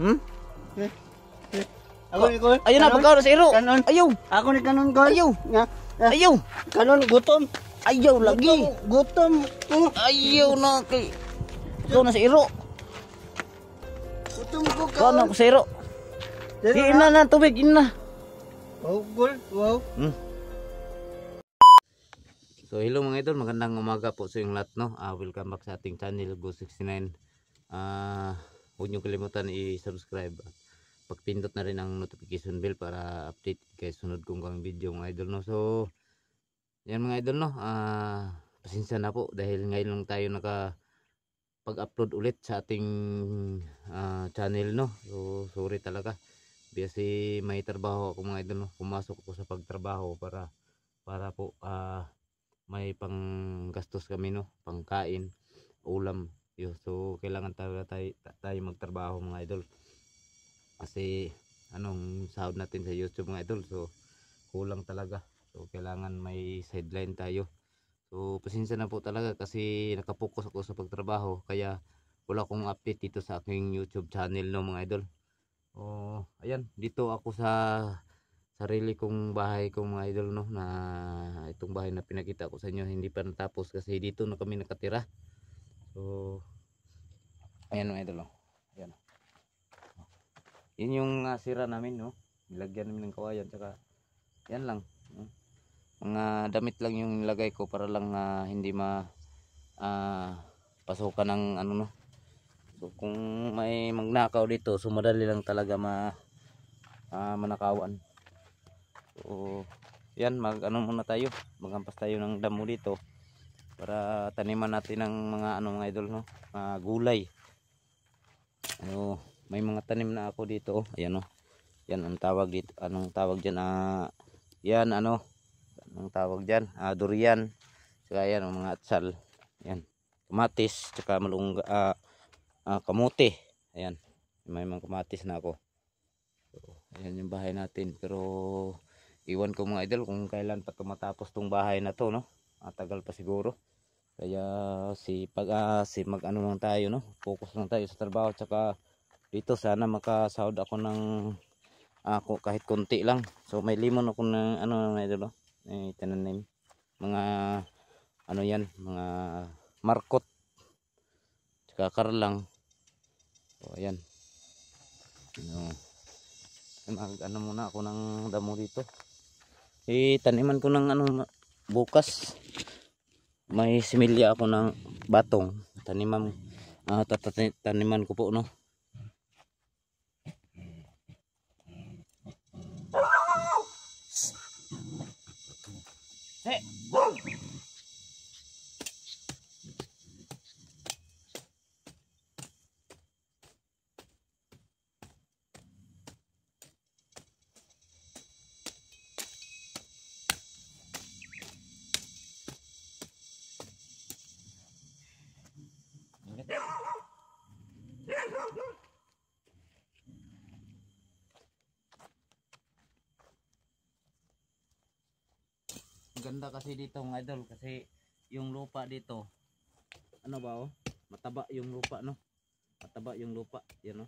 Hmm? Eh, eh. Ako ni Kol. Ayun na, pagkaon sa iro. Kanon. Ayaw. Ako ni kanon Kol. Ayaw. Nga. Ayaw. Kanon gutom. Ayaw lagi. Gutom. Ayaw na kay. Ikaw na sa iro. Gutom ko Ikaw na kaon. sa iro. Iin na tubig, iin na. Wow, Kol. Wow. So hello mga idol, magandang umaga po sa inyong lahat, no. Welcome back sa ating channel Go69. Huwag niyo kalimutan i-subscribe at pagpindot na rin ang notification bell para update kayo sunod kong video mga idol, no. So yan mga idol, no. Pasensya na po dahil ngayon lang tayo pag-upload ulit sa ating channel, no. So sorry talaga. Kasi may trabaho ako mga idol, no. Pumasok ako sa pagtrabaho para po may panggastos kami, no, pangkain, ulam yun. So kailangan talaga tayo magtrabaho mga idol kasi anong sahod natin sa YouTube mga idol, so kulang talaga. So kailangan may sideline tayo. So pasensya na po talaga kasi nakapokus ako sa pagtrabaho kaya wala akong update dito sa aking YouTube channel, no mga idol. Ayan, dito ako sa sarili kong bahay kong mga idol, no, na itong bahay na pinakita ko sa inyo hindi pa natapos kasi dito na kami nakatira. So ayan mga idol, no. Ayan, yun yung sira namin, no. Nilagyan namin ng kawayan tsaka yan lang, no? Mga damit lang yung nilagay ko para lang hindi pasukan ng ano, no. So kung may magnakaw dito, so madali lang talaga manakawan. So yan, muna tayo, maghampas tayo ng damo dito para taniman natin ng mga mga idol, no, gulay. May mga tanim na ako dito, ayan, no. Yan ang tawag dito, anong tawag diyan, yan anong tawag diyan, durian. Saka yan ang mga atsal, yan, kamatis, saka malungga, kamote. Ayan, may mga kamatis na ako. So ayan yung bahay natin, pero iwan ko mga idol kung kailan pa matapos tong bahay na to, no. Tagal pa siguro. Kaya mag lang tayo, no. Focus lang tayo sa trabaho, tsaka dito sana makasahod ako ng kahit konti lang. So may limon ako ng mga idol, no. Tinanim mga yan, mga markot tsaka karlang. So ayan, muna ako ng damo dito. Taniman ko ng bukas. May similya ako ng batong. Taniman ko po, no. Ganda kasi dito mga idol kasi yung lupa dito mataba yung lupa, no. Mataba yung lupa, yan, no.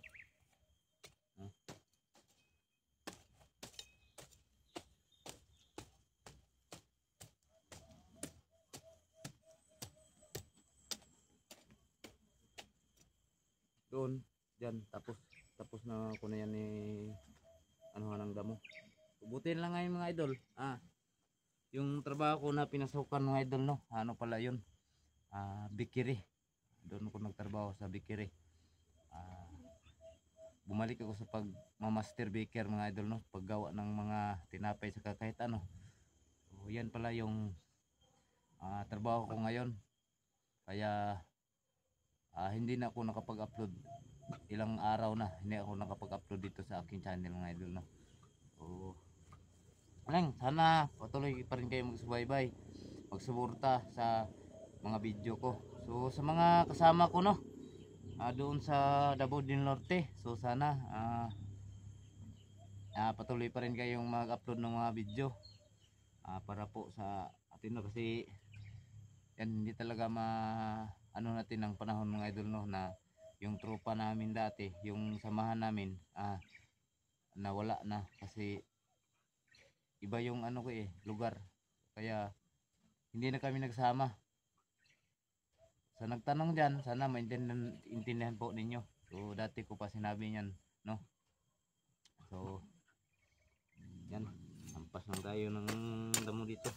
Doon diyan tapos na ako na yan ng damo. Ubutin lang ngayon mga idol. Yung trabaho ko na pinasukan mga idol, no, pala yun, bakery. Doon ako nagtrabaho sa bakery. Bumalik ako sa pagmamaster baker mga idol, no, paggawa ng mga tinapay sa kahit ano. So yan pala yung trabaho ko ngayon. Kaya hindi na ako nakapag-upload, ilang araw na hindi ako nakapag-upload dito sa aking channel mga idol, no. So sana patuloy pa rin kayo magsubaybay, magsuporta sa mga video ko. So sa mga kasama ko, no, doon sa Davao del Norte, so sana patuloy pa rin kayong mag-upload ng mga video para po sa atin, no, kasi yan hindi talaga natin ang panahon mga idol, no, na yung tropa namin dati, yung samahan namin, nawala na kasi iba yung ano ko lugar. Kaya hindi na kami nagsama. Sa nagtanong dyan, sana maintindihan po ninyo. So dati ko pa sinabi niyan, no? So yan, hampas lang tayo ng damo dito.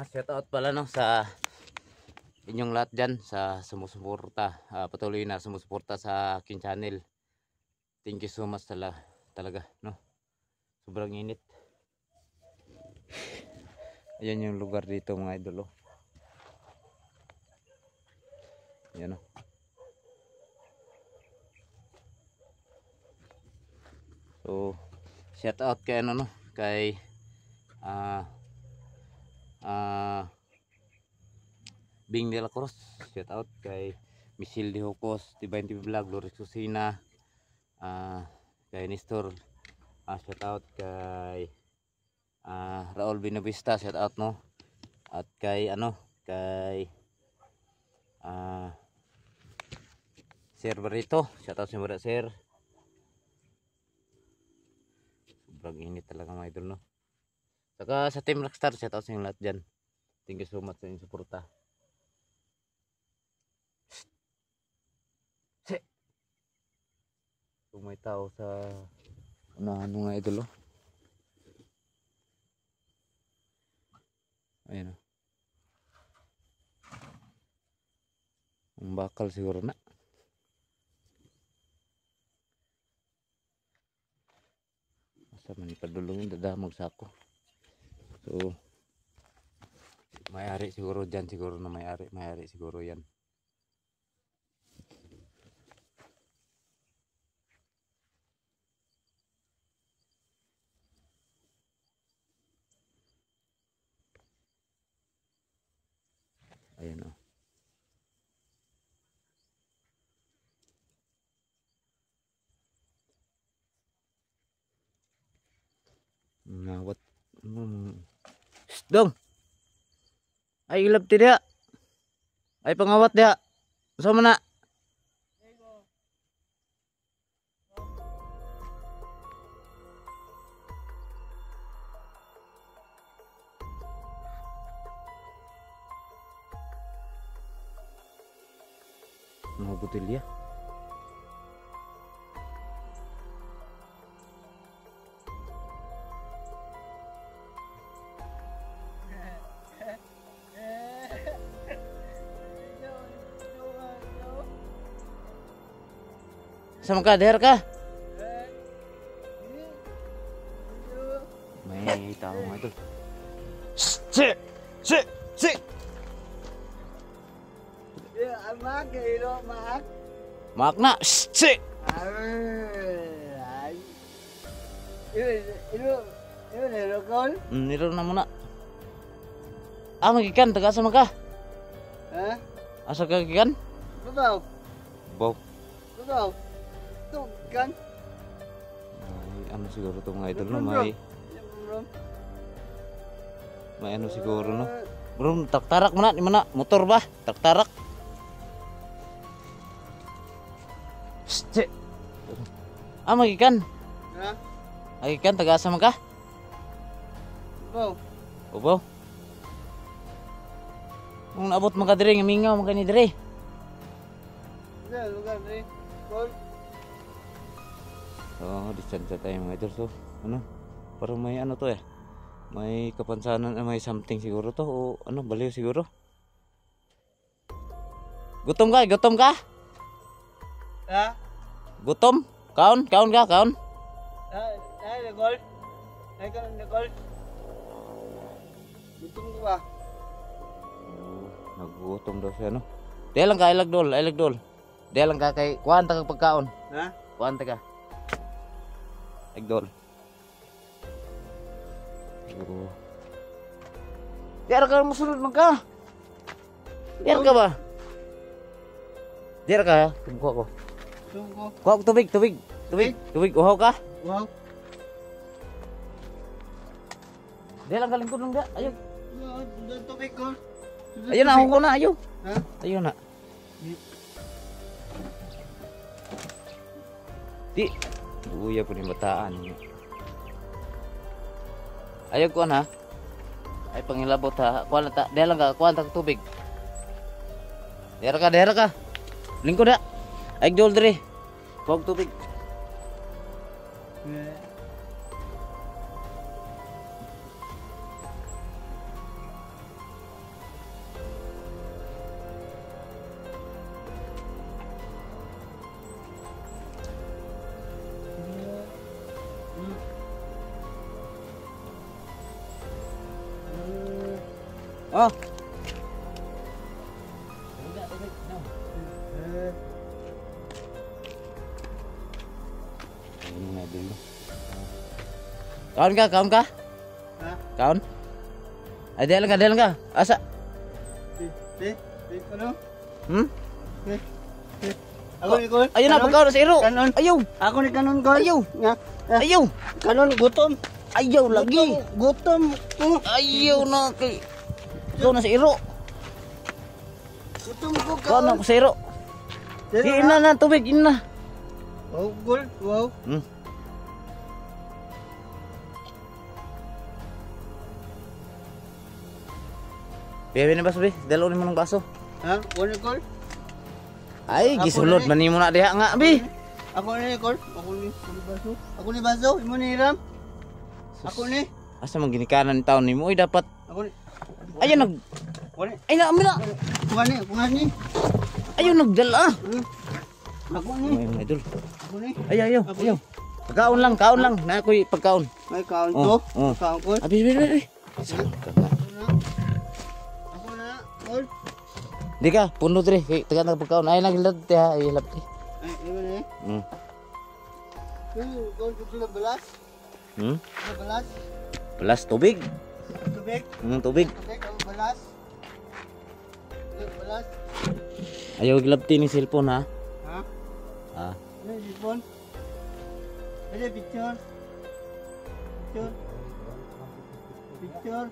Shout out pala no sa inyong lahat dyan sa sumusuporta, patuloy na sumusuporta sa aking channel. Thank you so much talaga no. Sobrang init. Ayan yung lugar dito mga idol. Ayan o. So shout out kay ano no, kay Bing de la Cruz, shout out kay Michelle de Hocos, Divine TV Vlog, Loris Susina, kay Nestor, shout out kay Raul Binavista, shout out no, at kay Sir Barito, shout out sa Sir. Sobrang init talaga mga idol no. Saka sa Team Rockstar, shout out sa inyo lahat dyan. Thank you so much sa inyong suporta. Kung may tao sa ano nga idol. Ayan o. Ang bakal siguro na. Asa man ipadulungin, dadamog sa ako. So may-ari siguro dyan, siguro na may-ari siguro yan. Ayan o. Nawat. Dong. Ay ilab ti dia. Ay pangawat dia. Sama na. Mga butilya. Sama ka, der ka? May tao nga ito. Si! Mak, ilo, mak. Mak na! Si! Ilo, kol? Niro na muna. Magikan, taga sama ka? Ha? Asa ka gikan? Babaw? Baw. Babaw? Ito, kan? Ay, ano siguro ito mga idol no? May ano siguro no? Bro, taktarak mo na, di mana? Motor ba? Taktarak. Si! Magikan. Ha? Magikan, taga sama ka? Babaw? Babaw. Kung naabot mga dire, ngamingaw mga ni dire. Diyan, lugar rin. Kol? So, distansya tayo mga idol. So, ano? Parang may ano to eh. May kapansanan, may something siguro to o ano, baliw siguro. Gutom ka? Gutom ka? Ha? Gutom? Kaon? Kaon ka? Kaon? Ay, Nicole. Ay, ka Nicole. Gutom ko ba? Nagutom daw siya no. Di lang ka, ilagdol, ilagdol. Di lang ka kay kuhan ta kag pagkaon. Ha? Kuhan ta ka. Ilagdol. Oh. Diara ka musulod man ka. Diara ka ba? Diara ka. Kuha ko. Gutom ko. Kuha ko tubig, tubig. Tubig, tubig. Uhaw ka. Wow. Diara lang kalingkod lang da. Ayun. Doon tubig ko. Ayun na, ako na. Ayun. Ha? Ayun na. Di. Uya po ni bataan. Ayaw ko na. Ay pangilabot ha. Kuha na ta. Diyan lang ka. Kuha na ta tubig. Dera ka, dera ka. Lingkod na. Ay dol diri. Kuha ko tubig. Oh. Kaon ka, kaon ka? Ha? Kaon? Ay, diyan lang ka. Asa? Ano? Hmm? Ako ni Col. Ayun na, pagkaon sa iro. Kanon. Ayaw. Ako ni Kanon Col. Ayaw. Nga. Ayaw. Kanon gutom. Ayaw lagi. Gutom. Ayaw na kay. Ikaw na sa iro. Gutom ko Kaon na ako sa iro. Iin na tubig, iin na. Oh, Col. Wow. Hmm. Bebe na baso be, dalo ni mo ng baso. Ha? Ako ni Col. Ay, Ako gisulod na man nimo na diha nga be. Ako ni Col. Ako ni Baso. Ako ni Baso. Imo ni Hiram. Ako ni. Asa man ginikanan taon nimo oy dapat. Ako ni. Ayun nag Ako ni. ay na amina. Ako ni. Ako ni. Ayun nagdala. Ako ni. Ay idol. Ako ni. Ay ayaw, ayaw. Pagkaon lang, kaon lang. Na ako'y pagkaon. May kaon Oh, to. oh. Kaon ko. Abi be. Saan ka nga? Ako na. Col. Di ka, puno dre, kay taga na pagkaon. Ay naglad ti ha, ay hilap ti. Ay, imo ni. Hmm. Col, gusto na balas. Hmm? Na balas. Plus tubig. Tubig. Tubig. Tubig. Ang balas. Balas. Ayaw hilap ti ni cellphone ha. Ha? Ah. Ano yung cellphone? Ano yung picture? Picture? Picture?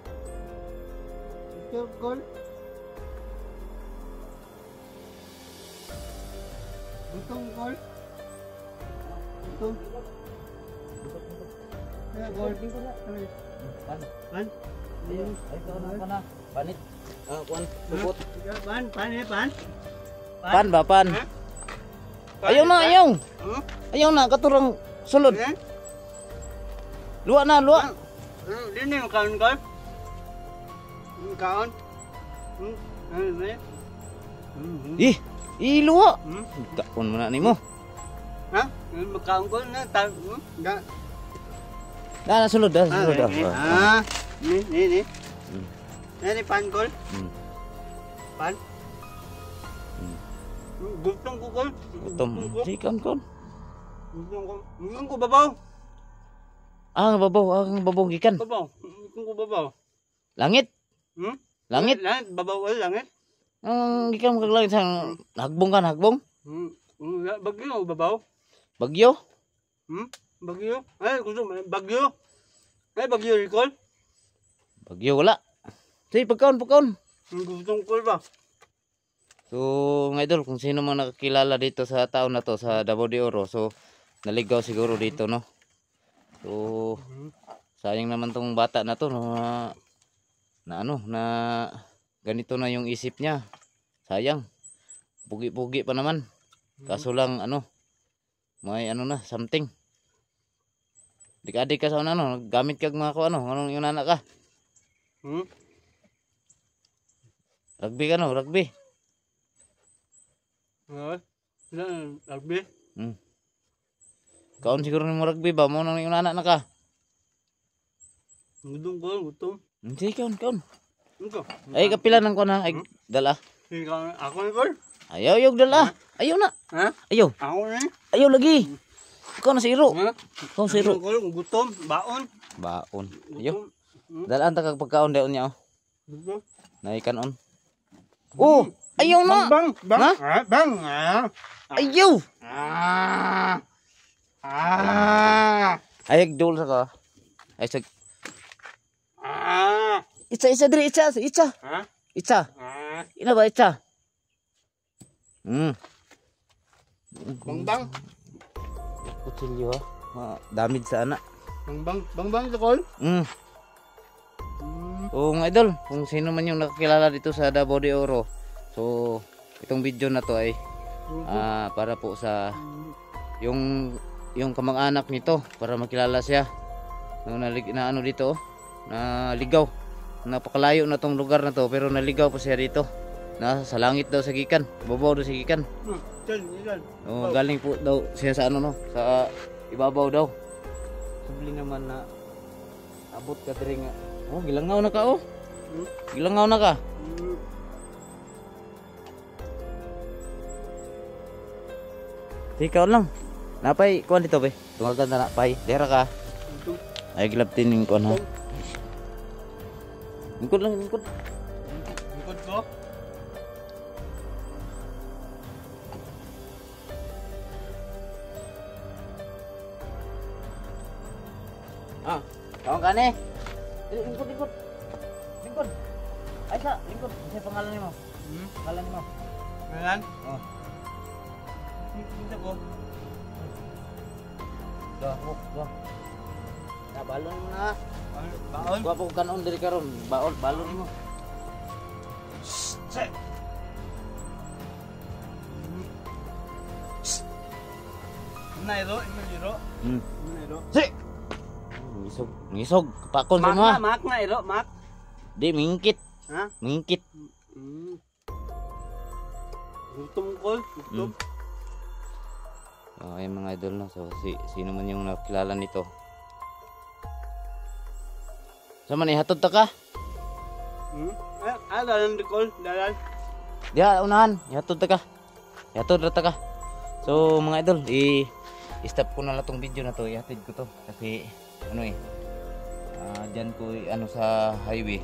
Picture, Col? Gutom, Col? Gutom? Kaya, Col? Pan? Ay kaon ka na. Panit. Ah, kuan, lupot. Pan? Pan eh, pan? Pan ba pan? Ha? Ayaw na, ayaw. Huh? Ayaw na, katurang sulod. Eh? Luwa na, luwa. Din yung kaon, Col? Yung kaon? Ano na Ih, iluwa. Hmm? Kaon mo na nimo. Ha? Yung makaon ko na, ga. Na sulod, sulod. Ni. Hmm. Ni pan, Col? Hmm. Pan? Hmm. Gustong ko, Col. Gutom. Si kaon kaon. Gustong ko. Gustong ko, babaw. Ang babaw gikan. Babaw. Gustong ko, babaw. Langit. Hmm? Langit. Langit, babaw, langit. Ang gikan mo kag langit sa hagbong kan, hagbong. Bagyo, babaw. Bagyo. Bagyo. Ay, gusto mo, bagyo. Ay, bagyo, Nicole. Bagyo wala. Sige, pagkaon. Gustong ko ba? So, mga idol, kung sino man nakakilala dito sa taon na to, sa Davao de Oro, so, naligaw siguro dito, no? So, sayang naman tong bata na to, no? Na ganito na yung isip niya. Sayang. Pugi-pugi pa naman. Kaso lang, may something. Dik-adik ka sa ano, gamit kag mga ko ano, anong yung anak ka? Hmm? Rugby ka no, rugby. Rugby? Kaon siguro ni mo rugby ba, mo nang yung anak na ka. Gutom ko, gutom. Hindi kaon. Ito. Ay kapila nang ko na, ay dala. Ako na, Col. Ayaw dala. Ayaw na. Ha? Ayaw. Ako na. Ayaw lagi. Ikaw na si Iro. Ha? Ikaw si Iro. Col, gutom. Baon. Baon. Ayaw. Gutom. Dalaan ta kag pagkaon dayon niya oh. Gutom. Naikanon. Oh, ayaw na. Bang! Ha? Bang! Ayaw. Ayag dul sa ka. Ay sag Itsa diri itsa. Ha? Itsa. Ina ba itsa? Bang! Kutsilyo ha. Damid sa anak. Bang ito, Col. So mga idol, kung sino man yung nakakilala dito sa Davao de Oro. So itong video na to ay para po sa yung kamag-anak nito para makilala siya. No, na ano dito, naligaw. Napakalayo na tong lugar na to pero naligaw pa siya dito. Sa langit daw sa gikan, babaw daw sa gikan. Oh, galing po daw siya sa ano no, sa ibabaw daw. Subli naman na abot ka diri nga. Oh, gilangaw na ka oh. Gilangaw na ka. Ikaw lang. Napay kuan dito be. Tungagan na napay. Dera ka. Ay gilaptin ning kuan ha. Lingkod lang, lingkod. Lingkod ko? Kawan ka ni. Lingkod. Lingkod. Ay sa, lingkod. Kasi pangalan nimo. Pangalan nimo. Ngalan? Oh. Dito ko. Go. Balon mo na. Baon? Kuha po kanon diri karon. Balon mo. Set! Nairo? Nairo? Si. Ngisog. Pakon sa mo. Mak na iro, mak. Di mingkit. Ha? Mingkit. Gutom, Col. Gutom. Ay mga idol no. So sino man yung nakilala nito. Sa man ihatod ta ka? Dalan di, Col. Dalan. Diya unahan, ihatod ta ka. Ihatod ra ta ka. So mga idol, i-stop ko na lang tong video na to, ihatid ko to kasi ano diyan ko ano sa highway.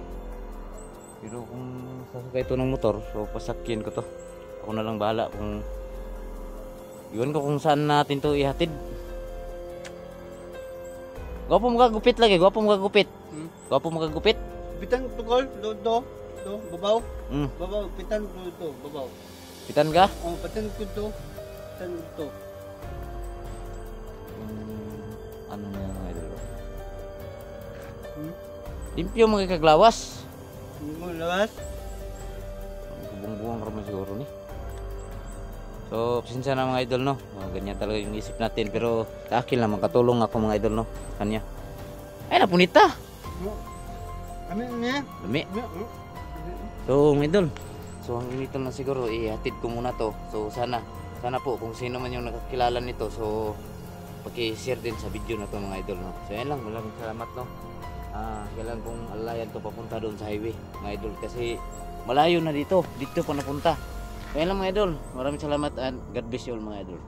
Pero kung sasakay to ng motor, so pasakyan ko to. Ako na lang bahala kung iwan ko kung saan natin to ihatid. Gwapo mo kagupit lagi, gwapo mo kagupit. Gwapo mo kagupit. Pitan to, Col. Do, babaw. Mm. Babaw, pitan to, babaw. Pitan ka? Oh, pitan ko to. Pitan to. Ano na yung idol? Limpyo mo kay kaglawas. Hindi mo lawas. Bubong-buwang raman siguro ni. So, pasensya na mga idol no. Ganyan talaga yung isip natin pero sa akin lang makatulong ako mga idol no. Kanya. Ay napunita. Kami niya. Lami. So, mga idol. So, ang inito na siguro ihatid ko muna to. So, sana po kung sino man yung nakakilala nito. So, paki-share din sa video na to mga idol no. So, yan lang. Maraming salamat no. Kailan kong alayan to papunta doon sa highway mga idol kasi malayo na dito pa napunta. Kaya lang mga idol, maraming salamat and God bless you all mga idol.